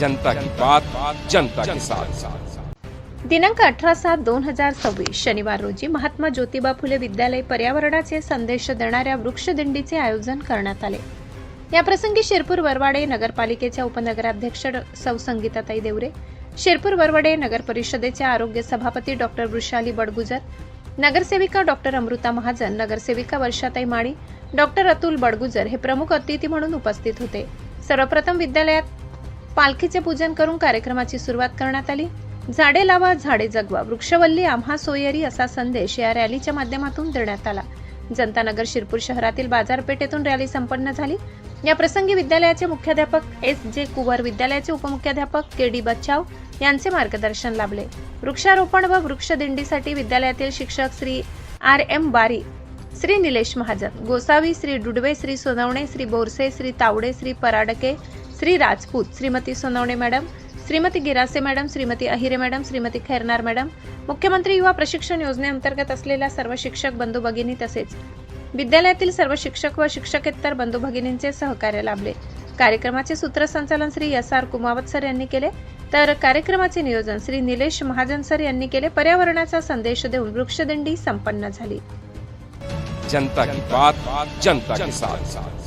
जनता की बात जनता के साथ। दिनांक 18/7/2026 शनिवार रोजी महात्मा ज्योतिबा फुले विद्यालय पर्यावरणाचे संदेश देणाऱ्या वृक्षदिंडीचे आयोजन करण्यात आले। या प्रसंगी शिरपूर वरवाडे नगरपालिकेच्या उपनगराध्यक्ष सौ संगीताताई देवरे, शिरपूर वरवाडे नगर परिषदेचे आरोग्य सभापती डॉक्टर वृषाली बडगुजर, नगरसेविका डॉक्टर अमृता महाजन, नगरसेविका वर्षाताई माळी, डॉक्टर अतुल बडगुजर हे प्रमुख अतिथी म्हणून उपस्थित होते। सर्वप्रथम विद्यालयात पालखीचे पूजन करून कार्यक्रमाची सुरुवात करण्यात आली। झाडे लावा झाडे जगवा वृक्षवल्ली आम्हा सोयरी असा संदेश या रॅलीच्या माध्यमातून देण्यात आला। जनता नगर शिरपूर शहरातील बाजारपेठेतून रॅली संपन्न झाली। या प्रसंगी विद्यालयाचे मुख्याध्यापक एस.जे. कुवर, विद्यालयाचे उपमुख्याध्यापक के.डी. बच्चाव यांचे मार्गदर्शन लाभले। वृक्षारोपण व वृक्षदिंडीसाठी विद्यालयातील शिक्षक Shri R M. Bari, Shri Nilesh Mahajan, Gosavi, Shri Dudwe, Shri Sonawane, Shri Borse, Shri Tawde, Shri Paradke, Shri Rajput, Shrimati Sonawane madam, Shrimati Girase madam, Shrimati Ahire madam, Shrimati Khairnar madam, मुख्यमंत्री युवा प्रशिक्षण योजनेअंतर्गत असलेल्या सर्व शिक्षक बंधू भगिनी तसेच विद्यालयातील सर्व शिक्षक व शिक्षकेतर बंधू भगिनींचे सहकार्य लाभले। कार्यक्रमाचे सूत्रसंचालन श्री एस.आर. कुमावत सर यांनी केले, तर कार्यक्रमाचे नियोजन श्री निलेश महाजन सर यांनी केले। पर्यावरणाचा संदेश देऊन वृक्षदिंडी संपन्न झाली। जनता की बात जनता के साथ।